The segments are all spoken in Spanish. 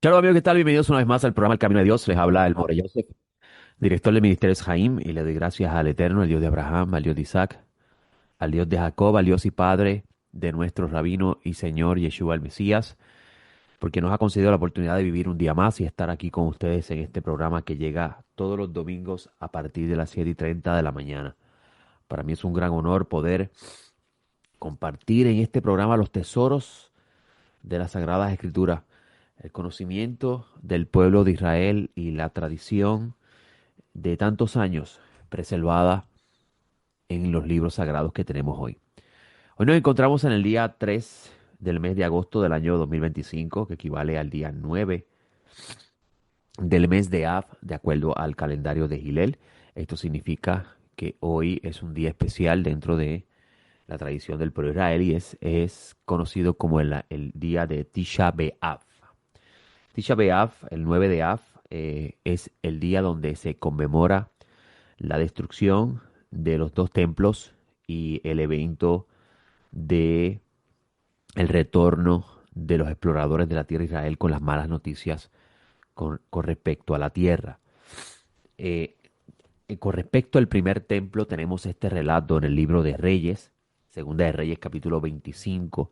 Claro, amigos, ¿qué tal? Bienvenidos una vez más al programa El Camino de Dios. Les habla el More Joseph, director del Ministerio Jaim, y le doy gracias al Eterno, al Dios de Abraham, al Dios de Isaac, al Dios de Jacob, al Dios y Padre de nuestro Rabino y Señor Yeshua el Mesías, porque nos ha concedido la oportunidad de vivir un día más y estar aquí con ustedes en este programa que llega todos los domingos a partir de las 7:30 de la mañana. Para mí es un gran honor poder compartir en este programa los tesoros de las Sagradas Escrituras, el conocimiento del pueblo de Israel y la tradición de tantos años preservada en los libros sagrados que tenemos hoy. Hoy nos encontramos en el día 3 del mes de agosto del año 2025, que equivale al día 9 del mes de Av, de acuerdo al calendario de Gilel. Esto significa que hoy es un día especial dentro de la tradición del pueblo israelí, es conocido como el día de Tisha B'Av. Tisha B'Av, el 9 de Av, es el día donde se conmemora la destrucción de los dos templos y el evento de el retorno de los exploradores de la tierra de Israel con las malas noticias con respecto a la tierra. Eh, con respecto al primer templo, tenemos este relato en el libro de Reyes, Segunda de Reyes, capítulo 25,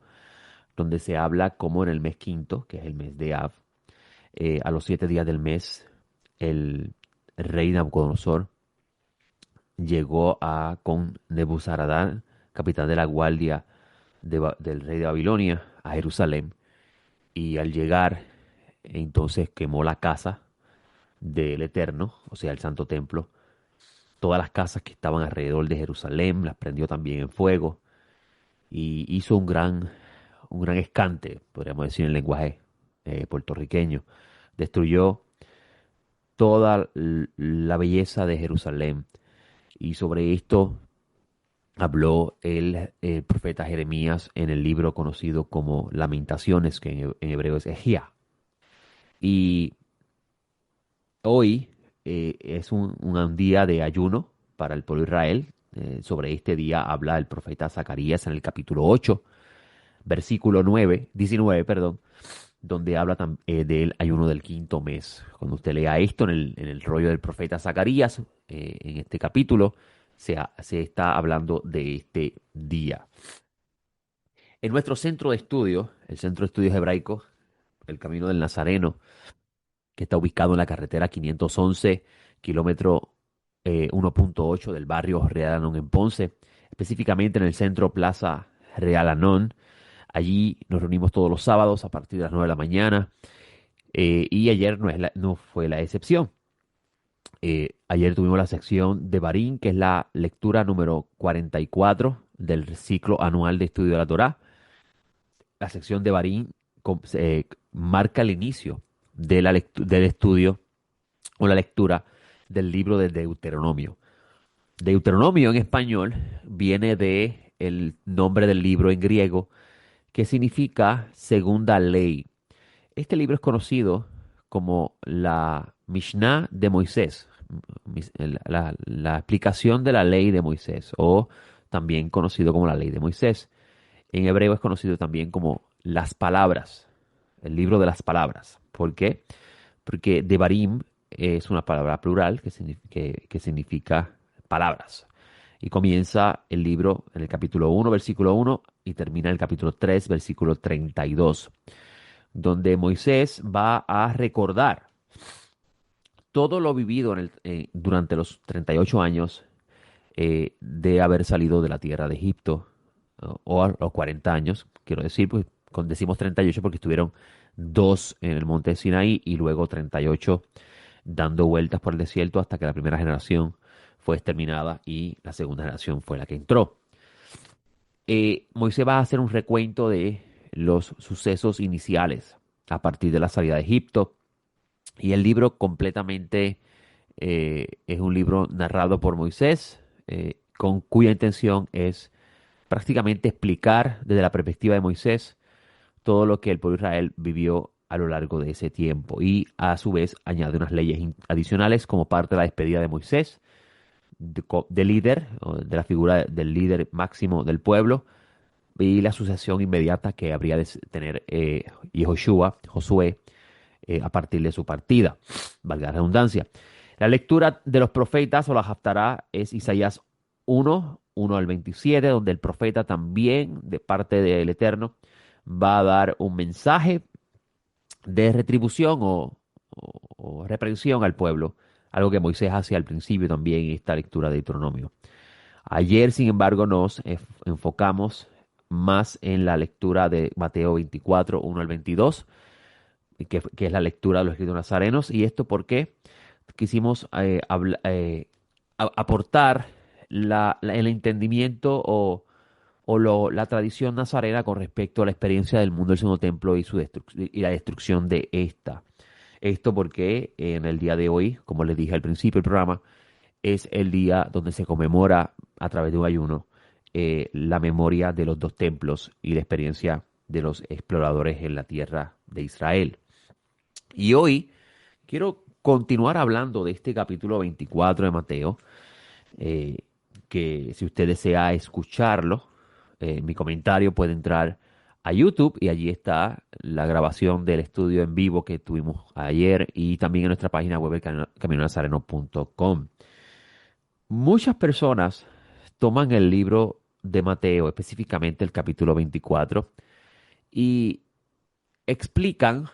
donde se habla como en el mes quinto, que es el mes de Av, a los 7 días del mes, el rey Nabucodonosor llegó con Nebuzaradán, capitán de la guardia del rey de Babilonia, a Jerusalén. Y al llegar, entonces quemó la casa del Eterno, o sea, el Santo Templo. Todas las casas que estaban alrededor de Jerusalén las prendió también en fuego y hizo un gran escante, podríamos decir en el lenguaje puertorriqueño. Destruyó toda la belleza de Jerusalén. Y sobre esto habló el profeta Jeremías en el libro conocido como Lamentaciones, que en hebreo es Ejía. Y hoy es un día de ayuno para el pueblo de Israel. Sobre este día habla el profeta Zacarías en el capítulo 8, versículo 19, perdón, donde habla del ayuno del quinto mes. Cuando usted lea esto en el rollo del profeta Zacarías, en este capítulo, se está hablando de este día. En nuestro centro de estudio, el Centro de Estudios Hebraicos, el Camino del Nazareno, que está ubicado en la carretera 511, kilómetro 1.8 del barrio Real Anón en Ponce, específicamente en el centro Plaza Real Anón. Allí nos reunimos todos los sábados a partir de las 9 de la mañana, y ayer no fue la excepción. Ayer tuvimos la sección de Barín, que es la lectura número 44 del ciclo anual de estudio de la Torá. La sección de Barín marca el inicio del estudio o la lectura del libro de Deuteronomio. Deuteronomio en español viene de el nombre del libro en griego, que significa segunda ley. Este libro es conocido como la Mishnah de Moisés, la explicación de la ley de Moisés, o también conocido como la ley de Moisés. En hebreo es conocido también como las palabras, el libro de las palabras. ¿Por qué? Porque Devarim es una palabra plural que significa palabras. Y comienza el libro en el capítulo 1, versículo 1, y termina en el capítulo 3, versículo 32, donde Moisés va a recordar todo lo vivido durante los 38 años de haber salido de la tierra de Egipto, o a los 40 años, quiero decir, pues decimos 38 porque estuvieron dos en el monte Sinaí y luego 38 dando vueltas por el desierto hasta que la primera generación fue exterminada y la segunda generación fue la que entró. Moisés va a hacer un recuento de los sucesos iniciales a partir de la salida de Egipto, y el libro completamente es un libro narrado por Moisés, con cuya intención es prácticamente explicar desde la perspectiva de Moisés todo lo que el pueblo de Israel vivió a lo largo de ese tiempo, y a su vez añade unas leyes adicionales como parte de la despedida de Moisés, de líder, o de la figura del líder máximo del pueblo, y la sucesión inmediata que habría de tener Josué, a partir de su partida, valga la redundancia. La lectura de los profetas o la Haftará es Isaías 1 al 27, donde el profeta también, de parte del Eterno, va a dar un mensaje de retribución o reprensión al pueblo, algo que Moisés hacía al principio también en esta lectura de Deuteronomio. Ayer, sin embargo, nos enfocamos más en la lectura de Mateo 24, 1 al 22, que es la lectura de los escritos nazarenos. Y esto porque quisimos aportar el entendimiento la tradición nazarena con respecto a la experiencia del mundo del segundo templo y la destrucción de esta. Esto porque en el día de hoy, como les dije al principio del programa, es el día donde se conmemora a través de un ayuno la memoria de los dos templos y la experiencia de los exploradores en la tierra de Israel. Y hoy quiero continuar hablando de este capítulo 24 de Mateo, eh, que si usted desea escucharlo, mi comentario puede entrar a YouTube y allí está la grabación del estudio en vivo que tuvimos ayer y también en nuestra página web caminonazareno.com. Muchas personas toman el libro de Mateo, específicamente el capítulo 24, y explican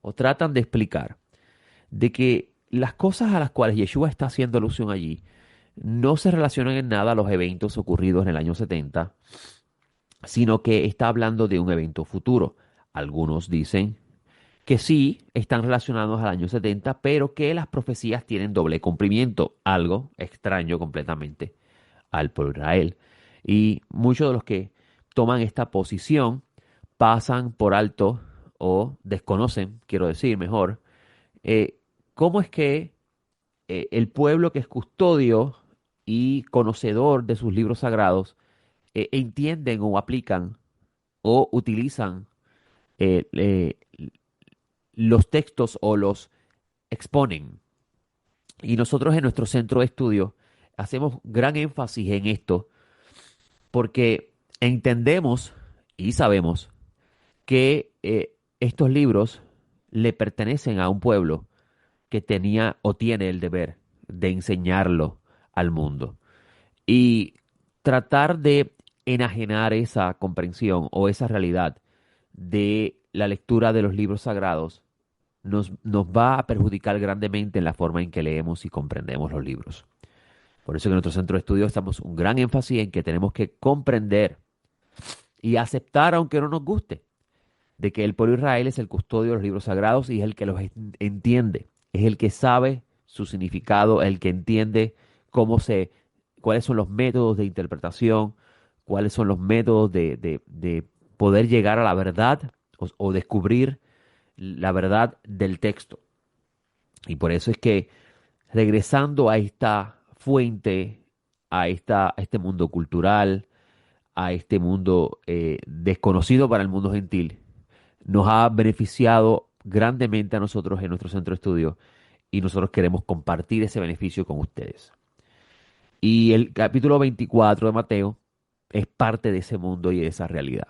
o tratan de explicar de que las cosas a las cuales Yeshua está haciendo alusión allí no se relacionan en nada a los eventos ocurridos en el año 70, sino que está hablando de un evento futuro. Algunos dicen que sí están relacionados al año 70, pero que las profecías tienen doble cumplimiento, algo extraño completamente al pueblo de Israel. Y muchos de los que toman esta posición pasan por alto o desconocen, quiero decir mejor, eh, cómo es que el pueblo que es custodio y conocedor de sus libros sagrados entienden o aplican o utilizan los textos o los exponen. Y nosotros en nuestro centro de estudio hacemos gran énfasis en esto porque entendemos y sabemos que estos libros le pertenecen a un pueblo que tenía o tiene el deber de enseñarlo al mundo. Y tratar de enajenar esa comprensión o esa realidad de la lectura de los libros sagrados nos va a perjudicar grandemente en la forma en que leemos y comprendemos los libros. Por eso que en nuestro centro de estudio estamos un gran énfasis en que tenemos que comprender y aceptar, aunque no nos guste, de que el pueblo de Israel es el custodio de los libros sagrados y es el que los entiende, es el que sabe su significado, el que entiende cuáles son los métodos de interpretación, cuáles son los métodos de poder llegar a la verdad o descubrir la verdad del texto. Y por eso es que regresando a esta fuente, a este mundo cultural, a este mundo desconocido para el mundo gentil, nos ha beneficiado grandemente a nosotros en nuestro centro de estudio y nosotros queremos compartir ese beneficio con ustedes. Y el capítulo 24 de Mateo es parte de ese mundo y de esa realidad.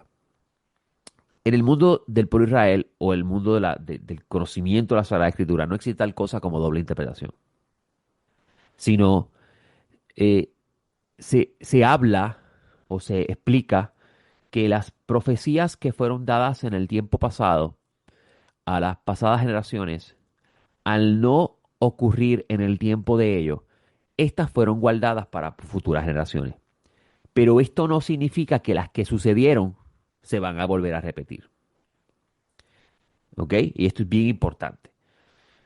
En el mundo del pueblo de Israel o el mundo del conocimiento de la Sagrada Escritura no existe tal cosa como doble interpretación, sino eh, se habla o se explica que las profecías que fueron dadas en el tiempo pasado a las pasadas generaciones, al no ocurrir en el tiempo de ellos, estas fueron guardadas para futuras generaciones. Pero esto no significa que las que sucedieron se van a volver a repetir. ¿Ok? Y esto es bien importante.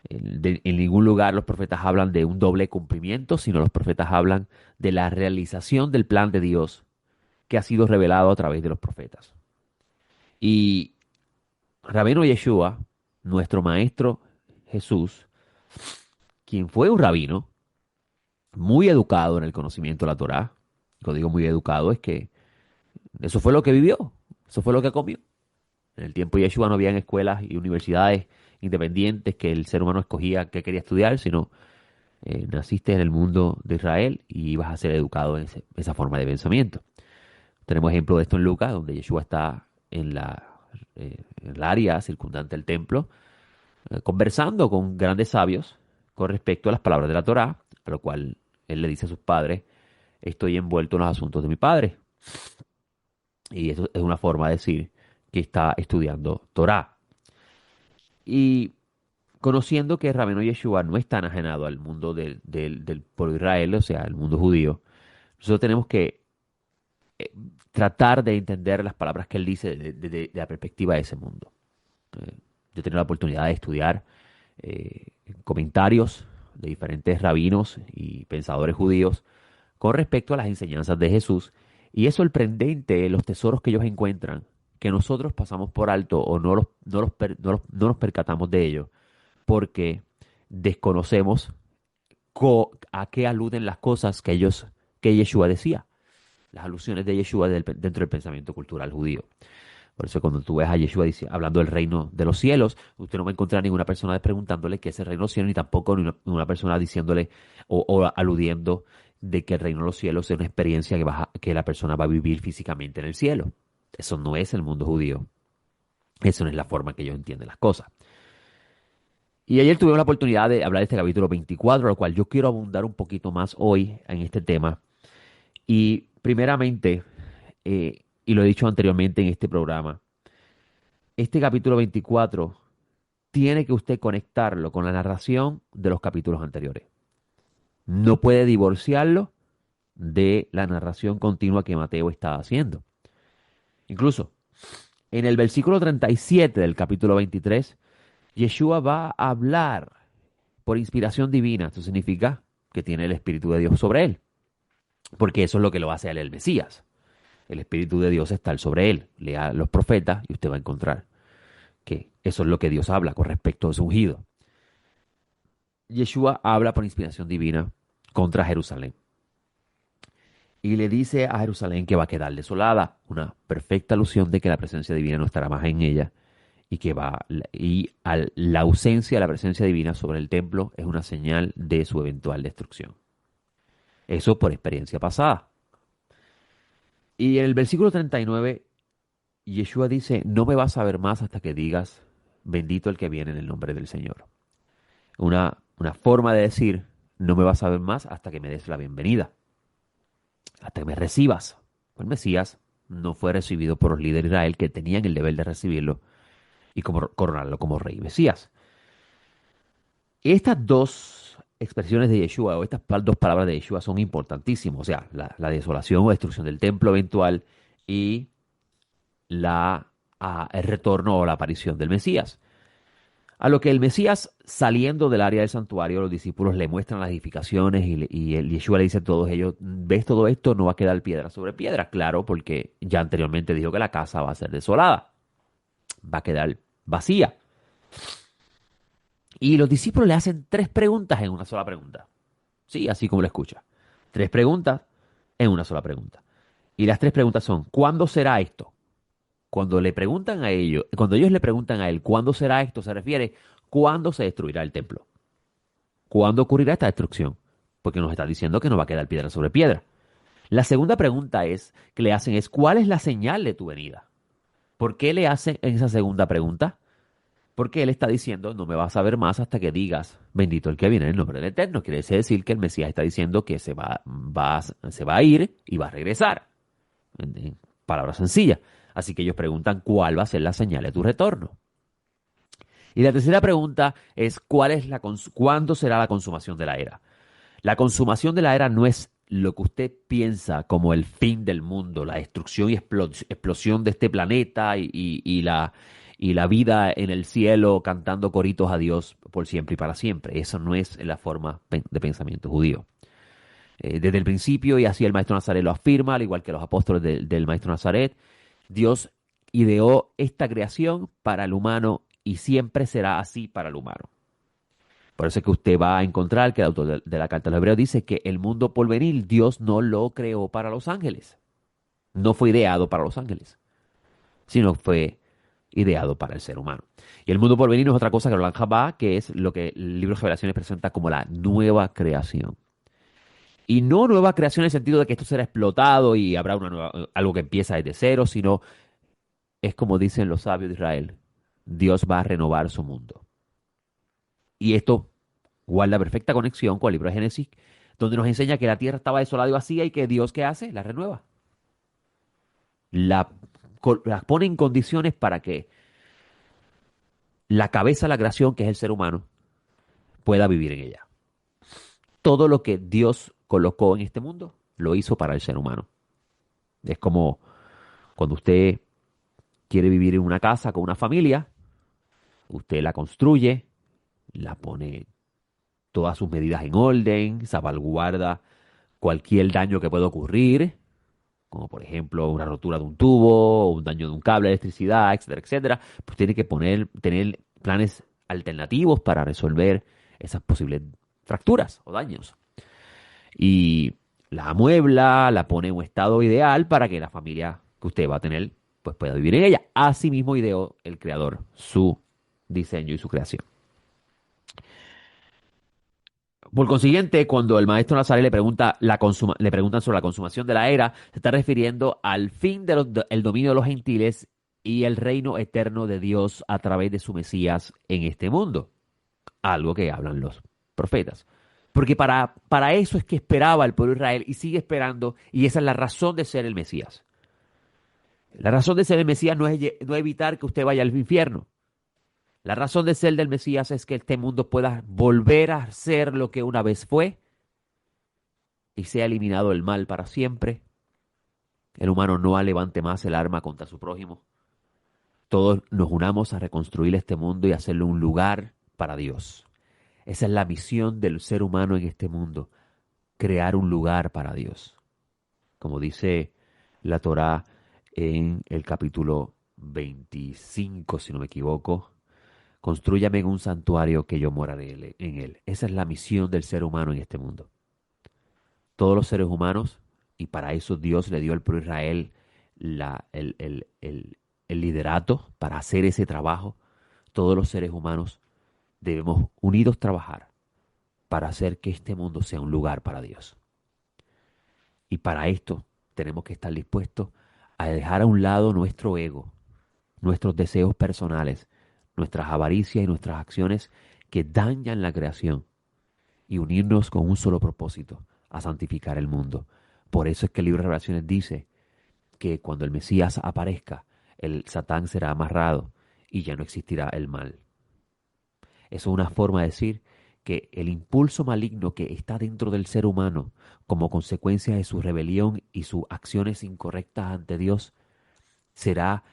En ningún lugar los profetas hablan de un doble cumplimiento, sino los profetas hablan de la realización del plan de Dios que ha sido revelado a través de los profetas. Y Rabino Yeshua, nuestro maestro Jesús, quien fue un rabino muy educado en el conocimiento de la Torá, cuando digo muy educado es que eso fue lo que vivió, eso fue lo que comió. En el tiempo de Yeshua no habían escuelas y universidades independientes que el ser humano escogía qué quería estudiar, sino naciste en el mundo de Israel y ibas a ser educado en esa forma de pensamiento. Tenemos ejemplo de esto en Lucas, donde Yeshua está en el área circundante al templo, conversando con grandes sabios con respecto a las palabras de la Torá, a lo cual él le dice a sus padres, estoy envuelto en los asuntos de mi padre. Y eso es una forma de decir que está estudiando Torá. Y conociendo que Rabino Yeshua no es tan ajenado al mundo del pueblo de Israel, o sea, al mundo judío, nosotros tenemos que eh, tratar de entender las palabras que él dice de la perspectiva de ese mundo. Eh, yo he tenido la oportunidad de estudiar comentarios de diferentes rabinos y pensadores judíos con respecto a las enseñanzas de Jesús, y es sorprendente los tesoros que ellos encuentran, que nosotros pasamos por alto o no nos percatamos de ellos, porque desconocemos a qué aluden las cosas que Yeshua decía, las alusiones de Yeshua dentro del pensamiento cultural judío. Por eso cuando tú ves a Yeshua hablando del reino de los cielos, usted no va a encontrar ninguna persona preguntándole qué es el reino de los cielos, ni tampoco ninguna persona diciéndole o aludiendo de que el reino de los cielos es una experiencia que la persona va a vivir físicamente en el cielo. Eso no es el mundo judío. Eso no es la forma que ellos entienden las cosas. Y ayer tuvimos la oportunidad de hablar de este capítulo 24, lo cual yo quiero abundar un poquito más hoy en este tema. Y primeramente, y lo he dicho anteriormente en este programa, este capítulo 24 tiene que usted conectarlo con la narración de los capítulos anteriores. No puede divorciarlo de la narración continua que Mateo está haciendo. Incluso en el versículo 37 del capítulo 23, Yeshua va a hablar por inspiración divina. Esto significa que tiene el Espíritu de Dios sobre él, porque eso es lo que lo hace a él el Mesías. El Espíritu de Dios está sobre él. Lea los profetas y usted va a encontrar que eso es lo que Dios habla con respecto a su ungido. Yeshua habla por inspiración divina contra Jerusalén y le dice a Jerusalén que va a quedar desolada, una perfecta alusión de que la presencia divina no estará más en ella y que la ausencia de la presencia divina sobre el templo es una señal de su eventual destrucción. Eso por experiencia pasada. Y en el versículo 39, Yeshua dice, no me vas a ver más hasta que digas, bendito el que viene en el nombre del Señor. Una forma de decir, no me vas a ver más hasta que me des la bienvenida, hasta que me recibas. El Mesías no fue recibido por los líderes de Israel que tenían el deber de recibirlo y coronarlo como rey Mesías. Estas dos expresiones de Yeshua o estas dos palabras de Yeshua son importantísimas, o sea, la desolación o destrucción del templo eventual y el retorno o la aparición del Mesías. A lo que el Mesías, saliendo del área del santuario, los discípulos le muestran las edificaciones y el Yeshua le dice a todos ellos, ¿ves todo esto? No va a quedar piedra sobre piedra. Claro, porque ya anteriormente dijo que la casa va a ser desolada, va a quedar vacía. Y los discípulos le hacen tres preguntas en una sola pregunta. Sí, así como lo escucha. Tres preguntas en una sola pregunta. Y las tres preguntas son, ¿cuándo será esto? Cuando le preguntan a ellos, cuando ellos le preguntan a él, ¿cuándo será esto? Se refiere, ¿cuándo se destruirá el templo? ¿Cuándo ocurrirá esta destrucción? Porque nos está diciendo que no va a quedar piedra sobre piedra. La segunda pregunta que le hacen es, ¿cuál es la señal de tu venida? ¿Por qué le hacen esa segunda pregunta? Porque él está diciendo, no me vas a ver más hasta que digas, bendito el que viene en el nombre del Eterno. Quiere decir que el Mesías está diciendo que se va a ir y va a regresar. En palabras sencillas. Así que ellos preguntan, ¿cuál va a ser la señal de tu retorno? Y la tercera pregunta es, ¿cuándo será la consumación de la era? La consumación de la era no es lo que usted piensa como el fin del mundo, la destrucción y explosión de este planeta y la vida en el cielo cantando coritos a Dios por siempre y para siempre. Eso no es la forma de pensamiento judío. Desde el principio, y así el maestro Nazaret lo afirma, al igual que los apóstoles del maestro Nazaret, Dios ideó esta creación para el humano y siempre será así para el humano. Por eso es que usted va a encontrar que el autor de la carta a los Hebreos dice que el mundo por venir Dios no lo creó para los ángeles. No fue ideado para los ángeles, sino fue ideado para el ser humano. Y el mundo por venir no es otra cosa que el Olam Jabá, que es lo que el libro de Revelaciones presenta como la nueva creación. Y no nueva creación en el sentido de que esto será explotado y habrá algo que empieza desde cero, sino es como dicen los sabios de Israel, Dios va a renovar su mundo. Y esto guarda perfecta conexión con el libro de Génesis, donde nos enseña que la tierra estaba desolada y vacía y que Dios, ¿qué hace? La renueva. La, la pone en condiciones para que la cabeza de la creación, que es el ser humano, pueda vivir en ella. Todo lo que Dios colocó en este mundo lo hizo para el ser humano. Es como cuando usted quiere vivir en una casa con una familia, usted la construye, la pone todas sus medidas en orden, salvaguarda cualquier daño que pueda ocurrir, como por ejemplo una rotura de un tubo, o un daño de un cable de electricidad, etcétera, etcétera. Pues tiene que tener planes alternativos para resolver esas posibles fracturas o daños. Y la amuebla, la pone en un estado ideal para que la familia que usted va a tener pues pueda vivir en ella. Así mismo ideó el creador su diseño y su creación. Por consiguiente, cuando el maestro Nazaret le preguntan sobre la consumación de la era, se está refiriendo al fin del dominio de los gentiles y el reino eterno de Dios a través de su Mesías en este mundo. Algo que hablan los profetas. Porque para eso es que esperaba el pueblo de Israel y sigue esperando, y esa es la razón de ser el Mesías. La razón de ser el Mesías no es evitar que usted vaya al infierno. La razón de ser del Mesías es que este mundo pueda volver a ser lo que una vez fue y sea eliminado el mal para siempre. El humano no levante más el arma contra su prójimo. Todos nos unamos a reconstruir este mundo y hacerlo un lugar para Dios. Esa es la misión del ser humano en este mundo, crear un lugar para Dios. Como dice la Torá en el capítulo 25, si no me equivoco, constrúyame en un santuario que yo moraré en él. Esa es la misión del ser humano en este mundo. Todos los seres humanos, y para eso Dios le dio al pueblo de Israel el liderato para hacer ese trabajo, todos los seres humanos debemos unidos trabajar para hacer que este mundo sea un lugar para Dios. Y para esto tenemos que estar dispuestos a dejar a un lado nuestro ego, nuestros deseos personales, nuestras avaricias y nuestras acciones que dañan la creación y unirnos con un solo propósito, a santificar el mundo. Por eso es que el libro de Revelaciones dice que cuando el Mesías aparezca, el Satán será amarrado y ya no existirá el mal. Eso es una forma de decir que el impulso maligno que está dentro del ser humano como consecuencia de su rebelión y sus acciones incorrectas ante Dios será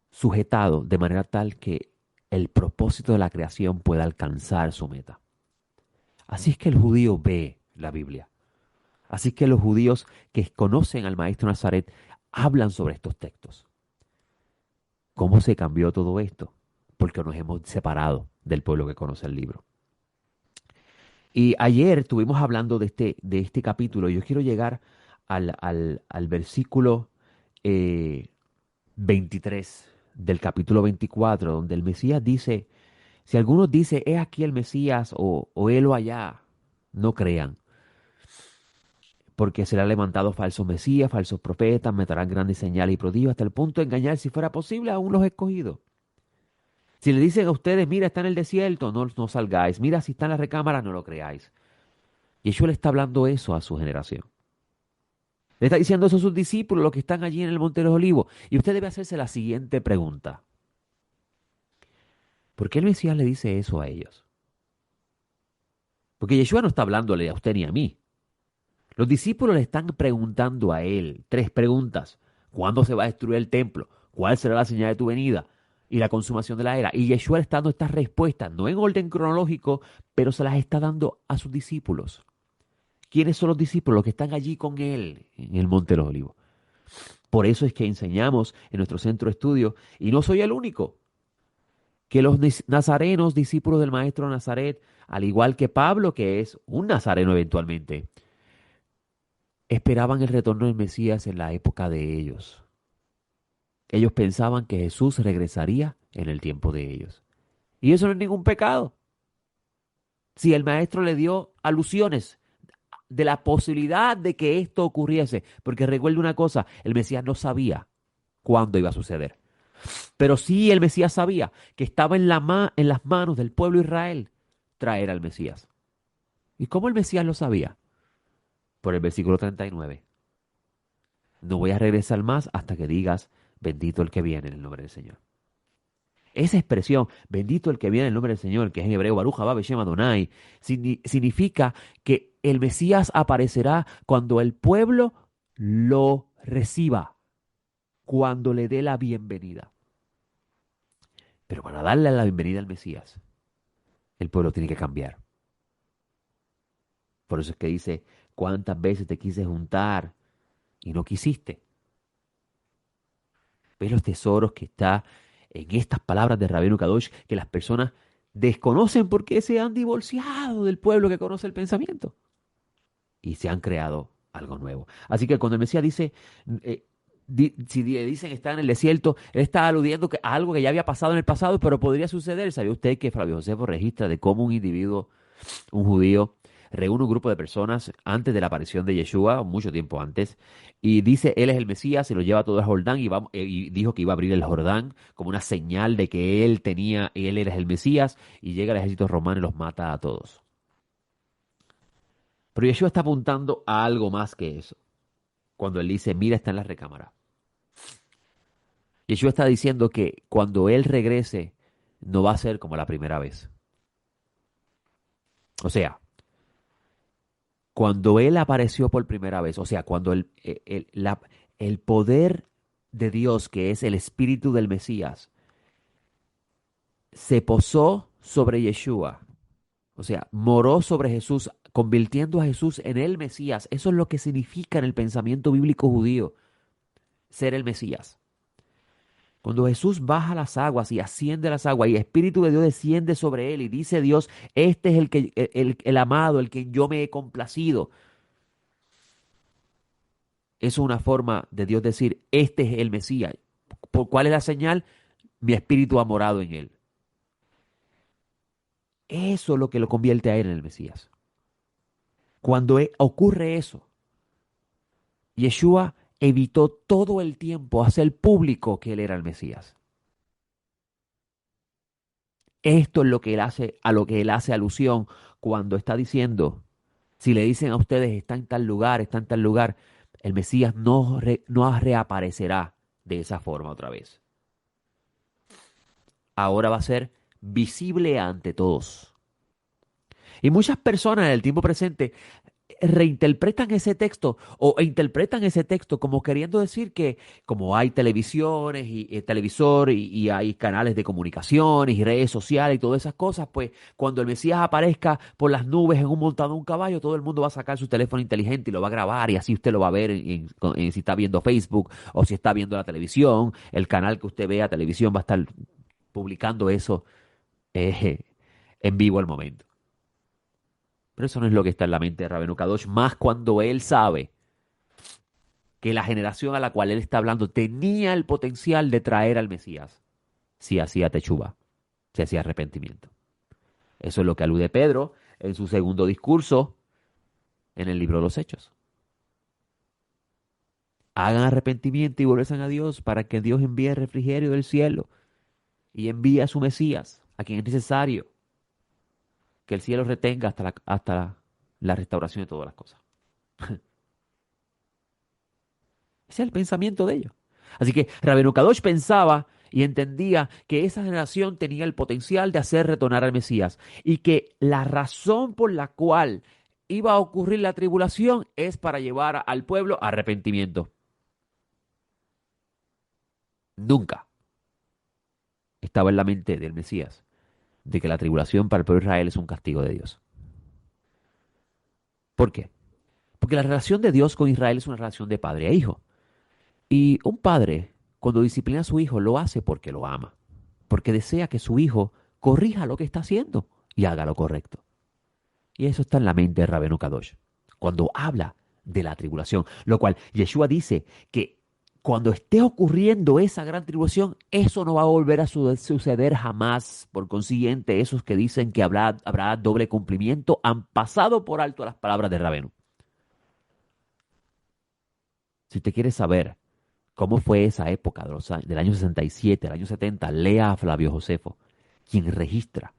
sujetado de manera tal que el propósito de la creación pueda alcanzar su meta. Así es que el judío ve la Biblia. Así es que los judíos que conocen al maestro Nazaret hablan sobre estos textos. ¿Cómo se cambió todo esto? Porque nos hemos separado del pueblo que conoce el libro. Y ayer estuvimos hablando de este capítulo. Yo quiero llegar al versículo 23 del capítulo 24, donde el Mesías dice, si alguno dice, he aquí el Mesías o helo allá, no crean, porque será levantado falsos mesías, falsos profetas, meterán grandes señales y prodigios hasta el punto de engañar, si fuera posible, aún los escogidos. Si le dicen a ustedes, mira, está en el desierto, no salgáis. Mira, si está en la recámara, no lo creáis. Y Yeshua le está hablando eso a su generación. Le está diciendo eso a sus discípulos, los que están allí en el Monte de los Olivos. Y usted debe hacerse la siguiente pregunta. ¿Por qué el Mesías le dice eso a ellos? Porque Yeshua no está hablándole a usted ni a mí. Los discípulos le están preguntando a él tres preguntas. ¿Cuándo se va a destruir el templo? ¿Cuál será la señal de tu venida? Y la consumación de la era. Y Yeshua le está dando estas respuestas, no en orden cronológico, pero se las está dando a sus discípulos. ¿Quiénes son los discípulos? Los que están allí con él en el Monte de los Olivos. Por eso es que enseñamos en nuestro centro de estudio, y no soy el único, que los nazarenos, discípulos del maestro Nazaret, al igual que Pablo, que es un nazareno eventualmente, esperaban el retorno del Mesías en la época de ellos. Ellos pensaban que Jesús regresaría en el tiempo de ellos. Y eso no es ningún pecado. Si el maestro le dio alusiones de la posibilidad de que esto ocurriese, porque recuerde una cosa, el Mesías no sabía cuándo iba a suceder. Pero sí el Mesías sabía que estaba en las manos del pueblo de Israel traer al Mesías. ¿Y cómo el Mesías lo sabía? Por el versículo 39. No voy a regresar más hasta que digas, bendito el que viene en el nombre del Señor. Esa expresión, bendito el que viene en el nombre del Señor, que es en hebreo, Baruch haba Beshem Adonai, significa que el Mesías aparecerá cuando el pueblo lo reciba, cuando le dé la bienvenida. Pero para darle la bienvenida al Mesías, el pueblo tiene que cambiar. Por eso es que dice, ¿cuántas veces te quise juntar y no quisiste? ¿Ves los tesoros que está en estas palabras de Rabbeinu Kadosh que las personas desconocen porque se han divorciado del pueblo que conoce el pensamiento y se han creado algo nuevo? Así que cuando el Mesías dice, eh, si le dicen está en el desierto, él está aludiendo a algo que ya había pasado en el pasado, pero podría suceder. ¿Sabía usted que Flavio Josefo registra de cómo un individuo, un judío, reúne un grupo de personas antes de la aparición de Yeshua, mucho tiempo antes, y dice, él es el Mesías, se lo lleva todo el Jordán y dijo que iba a abrir el Jordán como una señal de que él era el Mesías, y llega el ejército romano y los mata a todos. Pero Yeshua está apuntando a algo más que eso, cuando él dice, mira, está en la recámara. Yeshua está diciendo que cuando él regrese, no va a ser como la primera vez. O sea, cuando Él apareció por primera vez, o sea, cuando el poder de Dios, que es el espíritu del Mesías, se posó sobre Yeshua, o sea, moró sobre Jesús, convirtiendo a Jesús en el Mesías. Eso es lo que significa en el pensamiento bíblico judío, ser el Mesías. Cuando Jesús baja las aguas y asciende las aguas y el Espíritu de Dios desciende sobre él y dice Dios, este es el amado, el que yo me he complacido. Es una forma de Dios decir, este es el Mesías. ¿Cuál es la señal? Mi espíritu ha morado en él. Eso es lo que lo convierte a él en el Mesías. Cuando ocurre eso, Yeshua evitó todo el tiempo hacer público que él era el Mesías. Esto es lo que él hace, a lo que él hace alusión cuando está diciendo, si le dicen a ustedes está en tal lugar, está en tal lugar, el Mesías no reaparecerá de esa forma otra vez. Ahora va a ser visible ante todos. Y muchas personas en el tiempo presente reinterpretan ese texto o interpretan ese texto como queriendo decir que como hay televisiones y televisor y hay canales de comunicaciones y redes sociales y todas esas cosas, pues cuando el Mesías aparezca por las nubes en un montado de un caballo, todo el mundo va a sacar su teléfono inteligente y lo va a grabar y así usted lo va a ver si está viendo Facebook o si está viendo la televisión, el canal que usted vea televisión va a estar publicando eso eh, en vivo al momento. Pero eso no es lo que está en la mente de Rabbeinu Kadosh, más cuando él sabe que la generación a la cual él está hablando tenía el potencial de traer al Mesías si hacía techuba, si hacía arrepentimiento. Eso es lo que alude Pedro en su segundo discurso en el libro de los Hechos. Hagan arrepentimiento y vuelvan a Dios para que Dios envíe refrigerio del cielo y envíe a su Mesías, a quien es necesario que el cielo retenga hasta la restauración de todas las cosas. Ese es el pensamiento de ellos. Así que Rabbeinu Kadosh pensaba y entendía que esa generación tenía el potencial de hacer retornar al Mesías y que la razón por la cual iba a ocurrir la tribulación es para llevar al pueblo a arrepentimiento. Nunca estaba en la mente del Mesías de que la tribulación para el pueblo de Israel es un castigo de Dios. ¿Por qué? Porque la relación de Dios con Israel es una relación de padre a hijo. Y un padre, cuando disciplina a su hijo, lo hace porque lo ama, porque desea que su hijo corrija lo que está haciendo y haga lo correcto. Y eso está en la mente de Rabbeinu Kadosh, cuando habla de la tribulación, lo cual Yeshua dice que cuando esté ocurriendo esa gran tribulación, eso no va a volver a suceder jamás. Por consiguiente, esos que dicen que habrá doble cumplimiento han pasado por alto las palabras de Rabbeinu. Si usted quiere saber cómo fue esa época del año 67, del año 70, lea a Flavio Josefo, quien registra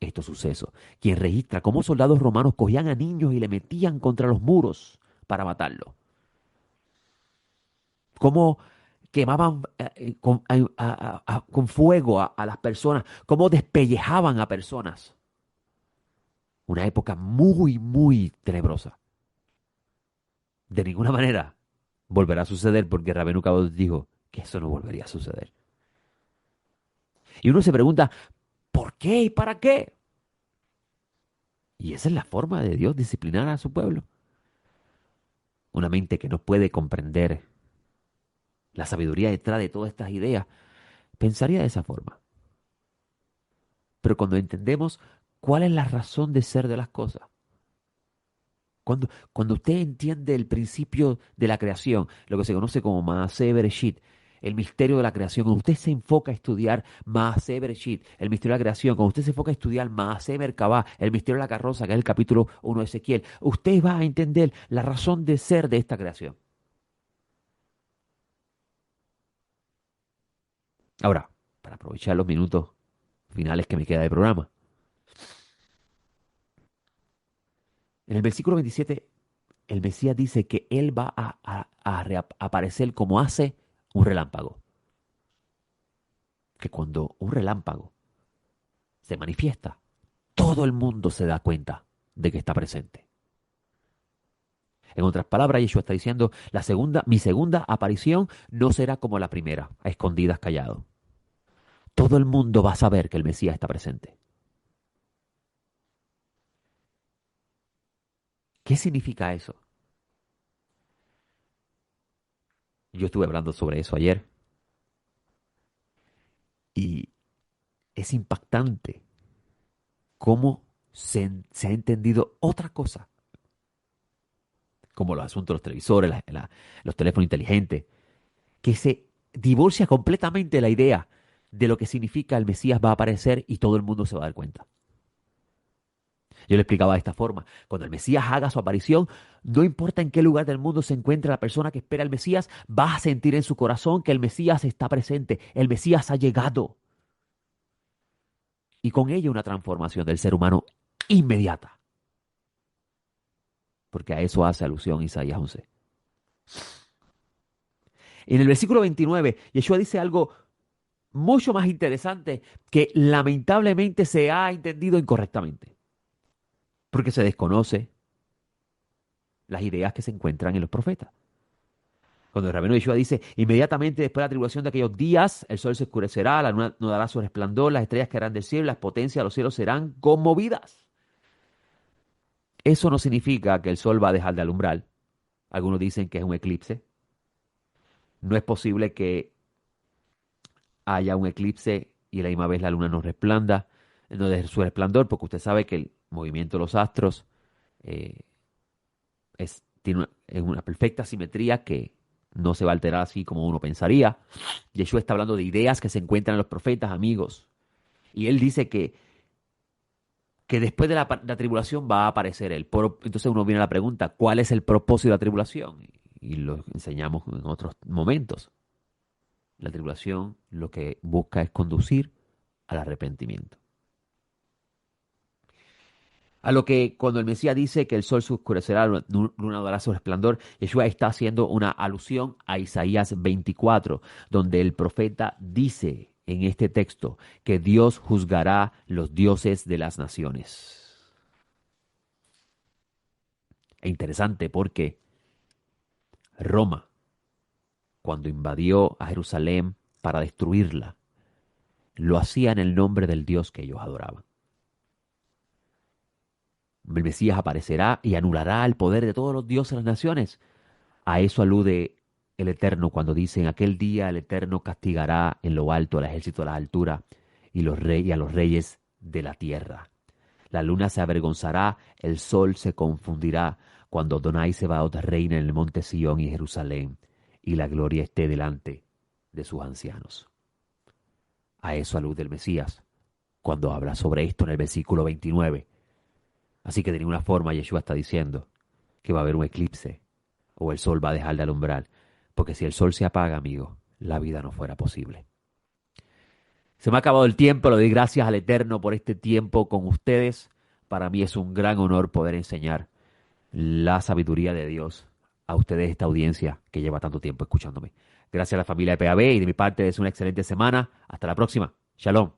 estos sucesos, quien registra cómo soldados romanos cogían a niños y le metían contra los muros para matarlos, cómo quemaban con fuego a las personas, cómo despellejaban a personas. Una época muy, muy tenebrosa. De ninguna manera volverá a suceder porque Rabenu Cabo dijo que eso no volvería a suceder. Y uno se pregunta, ¿por qué y para qué? Y esa es la forma de Dios disciplinar a su pueblo. Una mente que no puede comprender la sabiduría detrás de todas estas ideas, pensaría de esa forma. Pero cuando entendemos cuál es la razón de ser de las cosas, cuando usted entiende el principio de la creación, lo que se conoce como Maaseh Bereshit, el misterio de la creación, cuando usted se enfoca a estudiar Maaseh Bereshit, el misterio de la creación, cuando usted se enfoca a estudiar Maaseh Merkabah, el misterio de la carroza, que es el capítulo 1 de Ezequiel, usted va a entender la razón de ser de esta creación. Ahora, para aprovechar los minutos finales que me queda de programa, en el versículo 27 el Mesías dice que Él va a reaparecer como hace un relámpago. Que cuando un relámpago se manifiesta, todo el mundo se da cuenta de que está presente. En otras palabras, Yeshua está diciendo, mi segunda aparición no será como la primera, a escondidas, callado. Todo el mundo va a saber que el Mesías está presente. ¿Qué significa eso? Yo estuve hablando sobre eso ayer y es impactante cómo se ha entendido otra cosa, como los asuntos de los televisores, los teléfonos inteligentes, que se divorcia completamente la idea de lo que significa el Mesías va a aparecer y todo el mundo se va a dar cuenta. Yo le explicaba de esta forma, cuando el Mesías haga su aparición, no importa en qué lugar del mundo se encuentre la persona que espera al Mesías, va a sentir en su corazón que el Mesías está presente, el Mesías ha llegado. Y con ello una transformación del ser humano inmediata, porque a eso hace alusión Isaías 11. En el versículo 29, Yeshua dice algo mucho más interesante que lamentablemente se ha entendido incorrectamente, porque se desconoce las ideas que se encuentran en los profetas. Cuando el rabino Yeshua dice, inmediatamente después de la tribulación de aquellos días, el sol se oscurecerá, la luna no dará su resplandor, las estrellas caerán del cielo, las potencias de los cielos serán conmovidas. Eso no significa que el sol va a dejar de alumbrar. Algunos dicen que es un eclipse. No es posible que haya un eclipse y a la misma vez la luna no resplanda, no deje su resplandor, porque usted sabe que el movimiento de los astros eh, es una perfecta simetría que no se va a alterar así como uno pensaría. Yeshua está hablando de ideas que se encuentran en los profetas, amigos. Y él dice que después de la tribulación va a aparecer él. Entonces uno viene a la pregunta, ¿cuál es el propósito de la tribulación? Y lo enseñamos en otros momentos. La tribulación lo que busca es conducir al arrepentimiento. A lo que cuando el Mesías dice que el sol se oscurecerá, la luna dará su resplandor, Yeshua está haciendo una alusión a Isaías 24, donde el profeta dice en este texto que Dios juzgará los dioses de las naciones. Es interesante porque Roma, cuando invadió a Jerusalén para destruirla, lo hacía en el nombre del Dios que ellos adoraban. El Mesías aparecerá y anulará el poder de todos los dioses de las naciones. A eso alude el Eterno cuando dice, en aquel día el Eterno castigará en lo alto al ejército de las alturas y a los reyes de la tierra. La luna se avergonzará, el sol se confundirá, cuando Adonai Sebaot reina en el monte Sión y Jerusalén, y la gloria esté delante de sus ancianos. A eso alude el Mesías cuando habla sobre esto en el versículo 29. Así que de ninguna forma Yeshua está diciendo que va a haber un eclipse o el sol va a dejar de alumbrar, porque si el sol se apaga, amigo, la vida no fuera posible. Se me ha acabado el tiempo, le doy gracias al Eterno por este tiempo con ustedes. Para mí es un gran honor poder enseñar la sabiduría de Dios a ustedes, esta audiencia que lleva tanto tiempo escuchándome. Gracias a la familia de PAB y de mi parte es una excelente semana. Hasta la próxima. Shalom.